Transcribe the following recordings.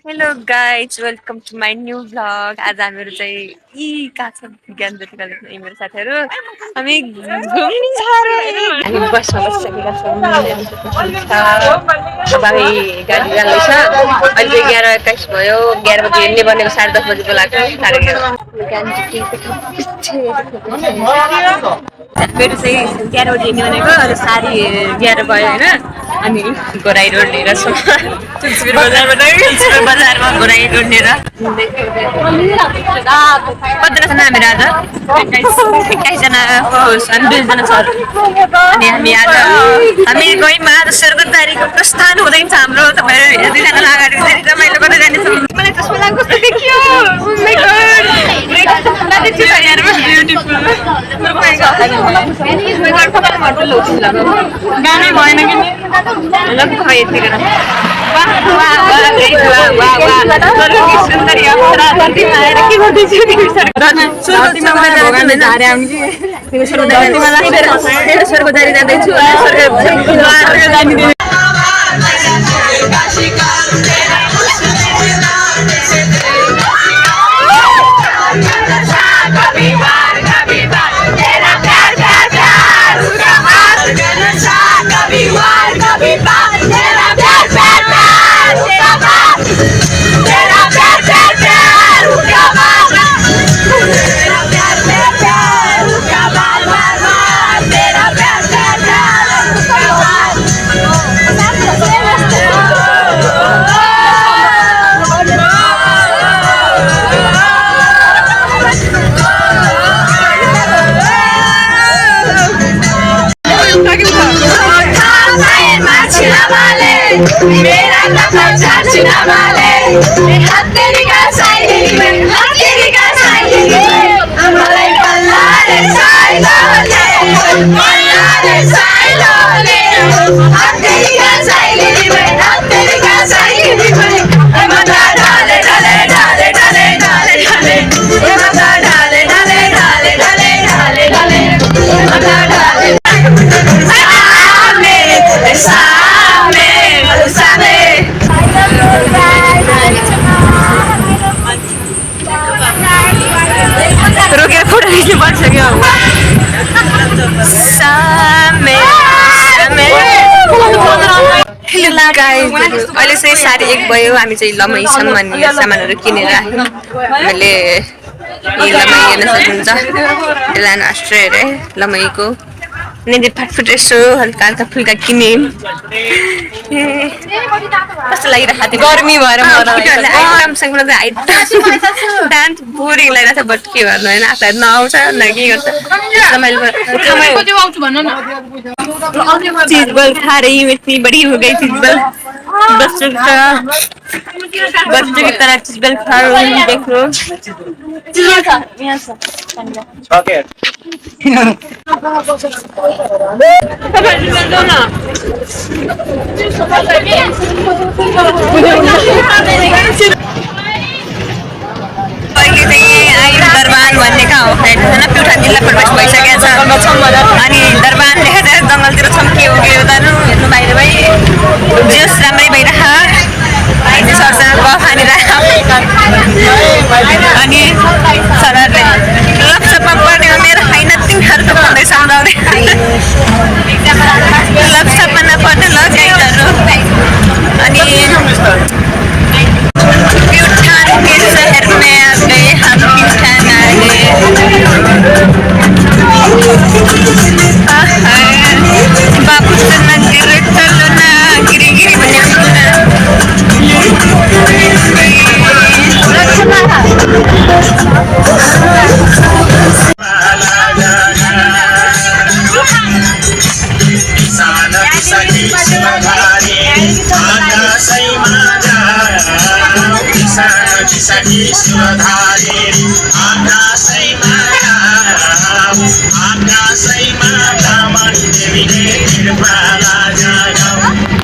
Hello guys, welcome to my new vlog. आज हामीहरू चाहिँ कहाँ छ ज्ञानज्योति कलेजमा मेरो साथीहरू हामी घुम्न जा रहे हैं। हामी बसमा बसिसकेका छौँ। अब हामी गाडी जाँदैछ। अहिले 11:21 भयो। 11 बजे हिँड्ने भनेको 10:30 बजे बोलाएको। मेरो चाहिँ 11 बजे हिँड्ने भनेको अहिले 11:30 भयो होइन। अनि गोराई रोड लिएर छौँ। तुलसीपुर बजारमा गोराई रोड लिएर कतिजना छन् हामीहरू आज 21 जना होस् अनि 2 जना छ। अनि हामी गयौँ आज स्वर्गद्वारीको प्रस्थान हुँदैछ हाम्रो। तपाईँहरू हेर्दैजानु अगाडि धेरै रमाइलो गर्दै जानेछौँ। मलाई त्यसमा लाग्नु कस्तो देखियो। Oh my god, गानै भएन कि स्वर्गद्वारी जाँदैछु। मेरा नफर चाचना वाले हाथ तेरी का साइली में हाथ तेरी का साइली में मलाई पल्ला रे साइलोले हाथ तेरी का साइली में हाथ तेरी का साइली में मता डाले डाले डाले डाले डाले डाले मता डाले डाले डाले डाले डाले डाले मता डाले रोकेर फोटो खिच्नु पर्छ अहिले चाहिँ 1:30 भयो। हामी चाहिँ लमई छौँ अनि सामानहरू किनेर आयौँ। मैले लमई हेर्न सक्नुहुन्छ। डिलान अस्ट्रे अरे लमईको निकै फाटफुट यसो हल्का हल्का फुल्का किन्यौँ। कस्तो लागिरहेको थियो गर्मी भएर आइटमसँग डान्स बोरिङ लागिरहेको थियो। बट के गर्नु होइन, आफूलाई नआउँछ न के गर्छ। चीज बल खा रही हूँ, इतनी बड़ी हो गई चीज बल। बच्चों की तरह चीज बल खा रही हूँ। देख लो दरबान भन्ने कहाँ हो प्युठान जिल्ला प्रवेश भइसकेको छ। अनि दरबान देखेर जङ्गलतिर छौँ के हो के जानु हेर्नु बाहिर भाइ जोस् राम्रै भइरह सरसँग गफ हानिरह। अनि सरहरूले लप्चपमा पढ्ने मेरो होइन तिमीहरूको भन्दै सम्झाउने लप्चपमा नपढ्ने ल गाइडहरू। अनि प्युठान के शहर में आ गए हम, प्युठान आ गए। बाबू चलना गिरे चलना गिरी गिरी भन्ने सुधारे आकाशैमा आकाशैमा ब्राह्मण देवीले कृपाला जगाऊ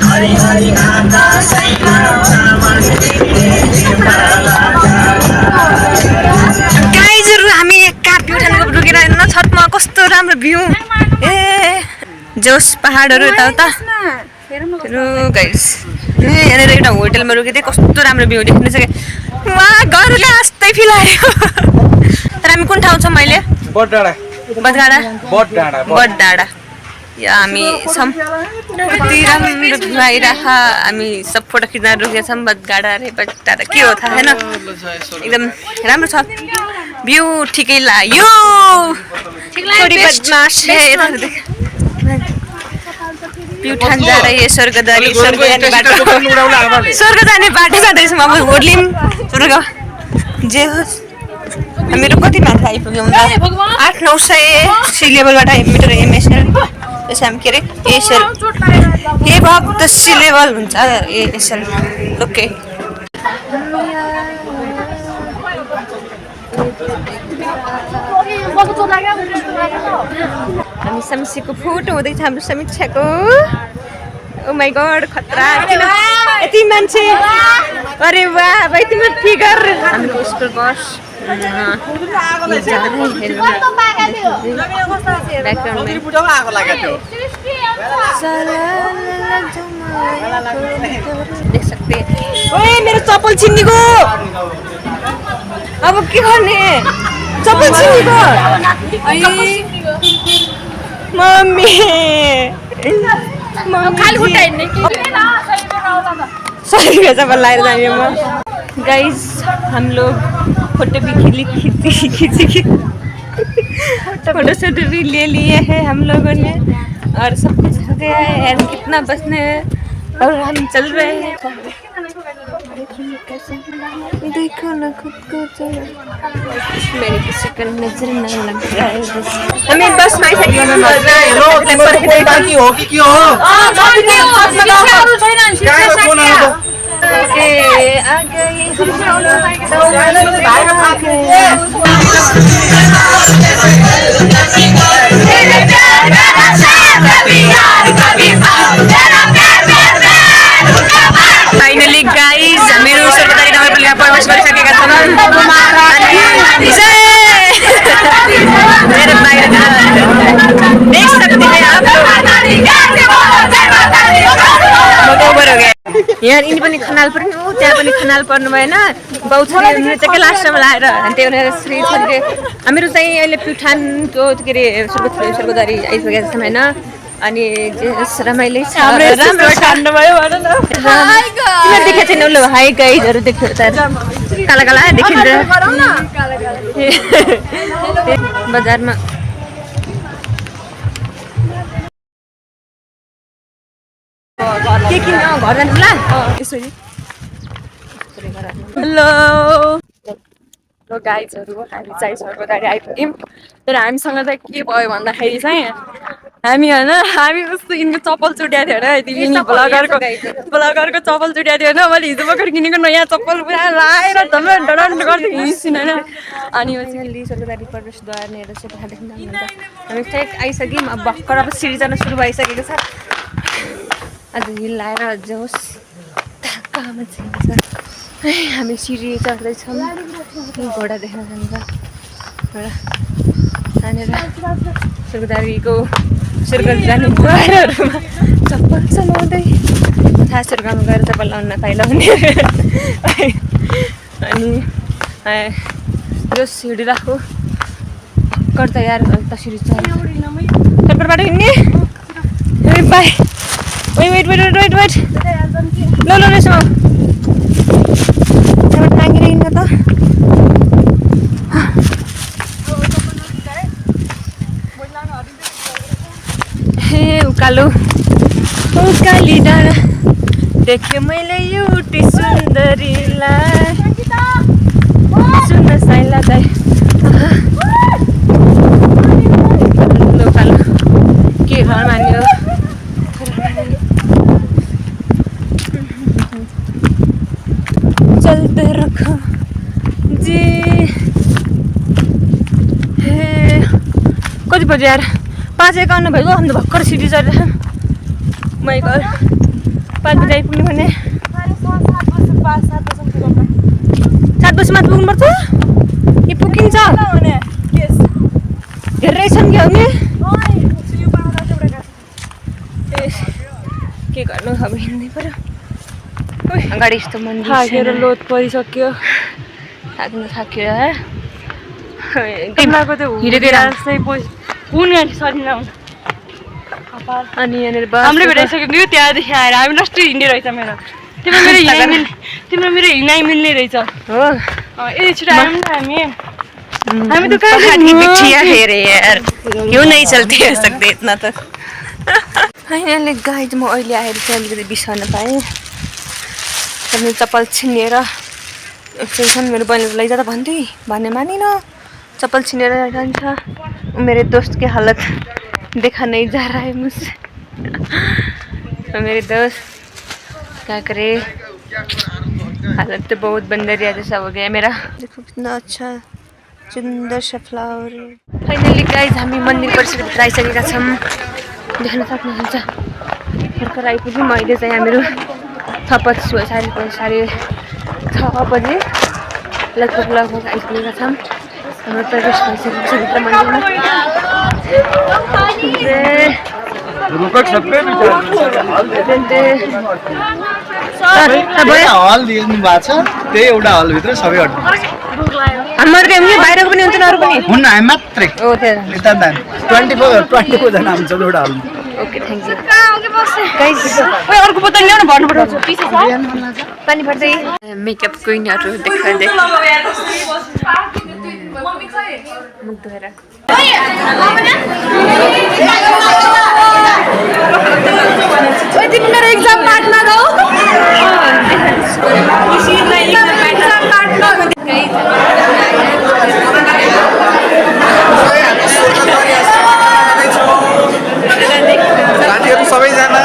हरि हरि आकाशैमा ब्राह्मण देवीले कृपाला गाइजहरु हामी कहाँ प्युठानको रुकेर न छतमा कस्तो राम्रो भ्यू ए जोस पहाडहरु यताउता हेरौ गाइस यहाँनिर एउटा होटलमा रुकेको थिएँ कस्तो राम्रो भ्यू देख्नु सके वहाँ घरले आस्तै फिलायो तर हामी कुन ठाउँ छौँ मैले बटडाँडा या हामी छौँ कति राम्रो भ्यू आइरहेको हामी सब फोटो खिच्न रुकेका छौँ बटडाँडा रे बटडाँडा के हो थाहा छैन एकदम राम्रो छ भ्यू ठिकै लाग्यो प्युठान जाँदा यो स्वर्ग जाने बाटो जाँदैछौँ अब होर्लिम स्वर्ग जे होस् हामीहरू कति माथि आइपुग्यौँ 800-900 सी लेभलबाट मिटर एमएसएल त्यसो हामी के अरे एसएल हे भक्त सी लेभल हुन्छ एसएल ओके हामी समीक्षाको फोटो हुँदैछ हाम्रो समीक्षाको ओ माई गड खतरा किन यति मान्छे अरे वाह अब यति फिगर हाम्रो स्कुल बस देख सकते ओए मेरो चप्पल छिन्नीको अब के गर्ने चप्पल छिन्नीको मम्मी खाली खुट्टा हिँड्ने सही चप्पल लाएर जाने म गाइस हम लोग फोटो भी खींची फोटो शोटो भी ले लिए हैं हम लोगों ने और सब कुछ हो गया है यार कितना बचने है और हम चल रहे हैं देखो ना खुद को चलो मेरे किसी का नजर ना लग रहा है बस हमें बस में ऐसा क्यों लग रहा है रोड पर बाकी हो कि क्यों हो के आ गए फाइनली गाइज मेरो सरकारी नगरपालिका प्रवेश गरिसकेका छौँ मेरो बाहिर देख सकते हैं आप यहाँ यिनी पनि खनाल पर्ने हो त्यहाँ पनि खनाल पर्नु भएन बाउ छोरी नृत्यकै लास्टमा लाएर त्यही भनेर श्री छोरीले हामीहरू चाहिँ अहिले प्युठानको के अरे स्वर्गद्वारी आइसकेका छौँ होइन अनि रमाइलो छ राम्रो ठान्नु भयो भन न किन देखेको छैन ल हाई गाइजहरू देख्यो त काला काला देखिन्छ बजारमा के किन घर जानु ला यसरी हेलो गाइजहरू हामी चाहिँ स्वर्गद्वारी आइपुग्यौँ तर हामीसँग चाहिँ के भयो भन्दाखेरि चाहिँ हामी होइन हामी कस्तो यिनको चप्पल चुट्याएको थियो होइन तिमी ब्लगरको चप्पल चुट्याएको थियो होइन मैले हिजो भर्खर किनेको नयाँ चप्पल पुरा लाएर डन्ड गर्दै हिँड्छौँ होइन अनि यो चाहिँ स्वर्गद्वारी प्रवेशद्वार हेरेर चाहिँ देख्न हामी ठ्याक आइसक्यौँ अब भर्खर अब सिँढी जान सुरु भइसकेको छ आज हिल लाएर जोस् कहाँमा चाहिँ हामी सिँढी चढ्दैछौँ घोडा देख्न जान्छ घोडा हानेर स्वर्गद्वारीको स्वर्ग जाने द्वारहरूमा चप्पल चलाउँदै थाहा स्वर्गमा गएर चप्पल लाउन नपाइलाउने अनि जो सिँढी राखो गर्दा यार तसरी चढ्नुपर्बाट हिँड्ने बाई वेट ल यसो त्यहाँबाट नाङ्गेर हिँड्न त हे उकालो उकाली डाँडा देखेँ मैले एउटी सुन्दरीलाई सुन्न साइला दाइ उकालो के घर मान्यो चलते रखो बजे यार 5:51 भइगयो अन्त भर्खर सिटी चढेर माइ गड 5 बजे आइपुग्नु भने 7 बजी मात्र पुग्नुपर्छ कि पुगिन्छ धेरै छन् कि हामी के गर्नु अब हिँड्नै पर्यो अगाडि यस्तो मन्दिर थाकेर लोड परिसक्यो थाक्यो अनि यहाँनिर हामीले भेटाइसक्यो नि त्यहाँदेखि आएर हामी लास्टै हिँड्ने रहेछ मेरो तिम्रो मेरो हिँडाइ मिल्ने रहेछ हो यति छिटो आयौँ नि हामी त क्यों नहीं चलती है सकते इतना त फाइनली गाइज म अहिले आएर चाहिँ अलिकति बिसाउन पाएँ अनि चप्पल छिनेर एकछिन मेरो बहिनीले लैजा त भन्ने मानिन चप्पल छिनेर जान्छ मेरे दोस्त की हालत देखा नहीं जा रहा है मुझसे मेरे दोस्त क्या करे हालत तो बहुत बंदरिया जैसा हो गया मेरा देखो कितना अच्छा सुंदर सा फ्लावर फाइनली गाइज हामी मन्दिर परिसरभित्र आइसकेका छौँ देख्न सक्नुहुन्छ भर्खर आइपुग्यौँ अहिले चाहिँ हामीहरू थपत साढे 6 बजे लगभग आइपुगेका छौँ हाम्रो प्रवेश भइसकेको छ भित्र मन्दिरमा हल दिनु भएको छ त्यही एउटा हलभित्र सबै हाम्रो बाहिरको पनि हुन्छ अरू पनि हुन्न हामी मात्रै 24 जना हुन्छ एउटा हल ओके थ्याङ्क यू अर्को बोतल ल्याउनु भन्नुपर्छ पानी पर्दै मेकअप क्विनहरू देखाउँदै मुख धोएर मेरो एक्जाम पार्टमा गयो साथीहरू सबैजना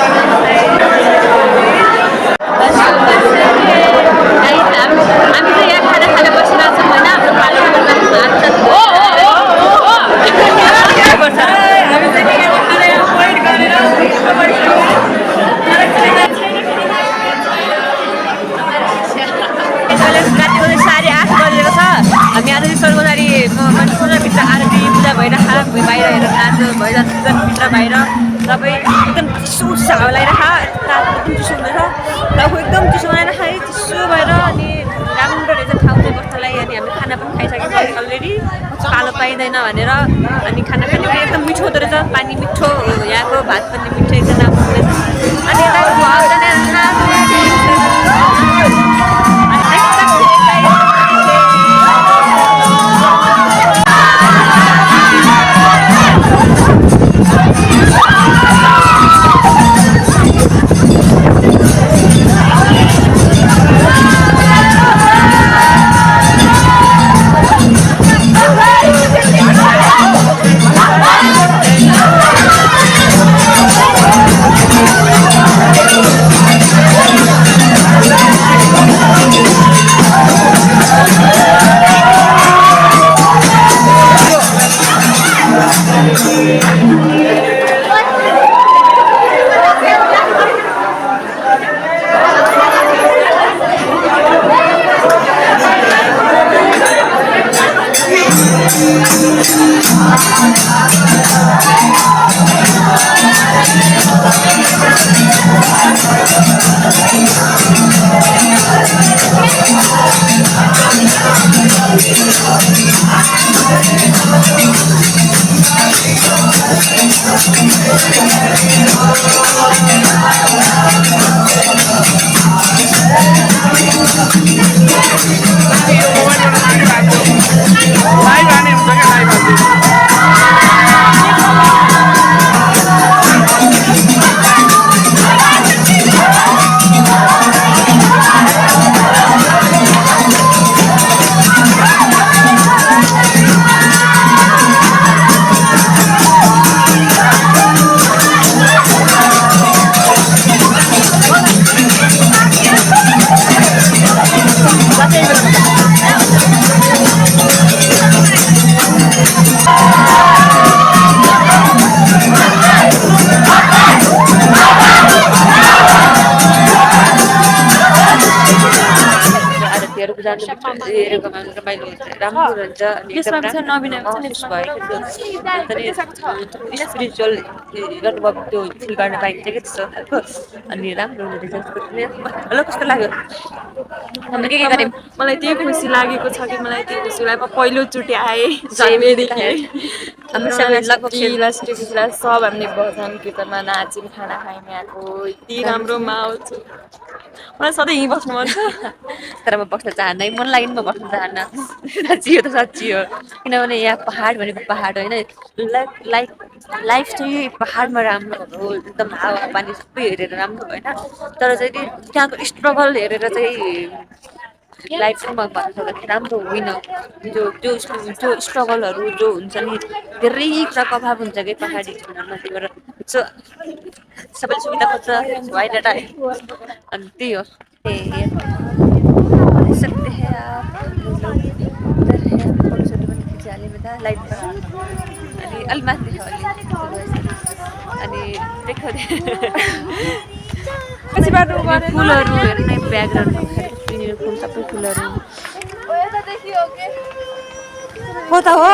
हामी चाहिँ यहाँ खाना खाना बसिरहेको छौँ होइन हाम्रो साढे 8 बजेको छ हामी आज चाहिँ स्वर्गदारी भित्र आरती पूजा भइरहेको बाहिर हेरेर नाच्नु भइरहेको भित्र बाहिर तपाईँ एकदम चिसो हावा लगाइरहेको एकदम चिसो हुँदैछ टाउको एकदम चिसो बनाइरहेको है चिसो भएर अनि राम्रो रहेछ ठाउँ चाहिँ बस्नलाई अनि हामी खाना पनि खाइसकेको छ अलरेडी कालो पाइँदैन भनेर अनि खाना खाने पनि एकदम मिठो हुँदो रहेछ पानी मिठो यहाँको भात पनि मिठो एकदम राम्रो हुँदैछ अनि लाइभ आने हुन्छ क्या लाइभ जानु हेरेकोमा रमाइलो हुन्छ राम्रो हुन्छ अनि यसमा एकदम पनि छ, नवीन आएको छ नि महसुस भएको स्पिरिचुअल अनुभव त्यो फिल गर्न पाइन्छ क्या त्यस्तो खालको अनि राम्रो हुँदो रहेछ हेलो कस्तो लाग्यो हामीले के गऱ्यौँ मलाई त्यही खुसी लागेको छ कि मलाई त्यही खुसी लाग्यो पहिलोचोटि आएँ Same. जन्मेदेखि हाम्रो सबै लगभग सब हामीले भजन कीर्तनमा नाच्यौँ खाना खायौँ यहाँको यति राम्रो माहौल छ मलाई सधैँ यहीँ बस्नु मन छ तर म बस्न चाहन्न है मन लागि म बस्न चाहन्न साँच्ची हो त साँच्ची हो किनभने यहाँ पहाड भनेको पहाड होइन लाइफ चाहिँ पहाडमा राम्रो हो एकदम हावापानी सबै हेरेर राम्रो होइन तर चाहिँ नि त्यहाँको स्ट्रगल हेरेर चाहिँ लाइफ चाहिँ म भन्न सक्दाखेरि राम्रो होइन जो स्ट्रगलहरू जो हुन्छ नि धेरै कुराको अभाव हुन्छ कि पहाडी जीवनमा त्यही भएर सो सबैले सुविधा खोज्छ वाइ नट आई अनि त्यही हो सकते हैं आप लोग उधर है फोटोसोटो पनि खिचिहाल्यो बेटा लाइटबाट अनि अलि माथि देखायो अनि देखाउने फुलहरू हेर्ने ब्याकग्राउन्ड फुल सबै फुलहरू हो त हो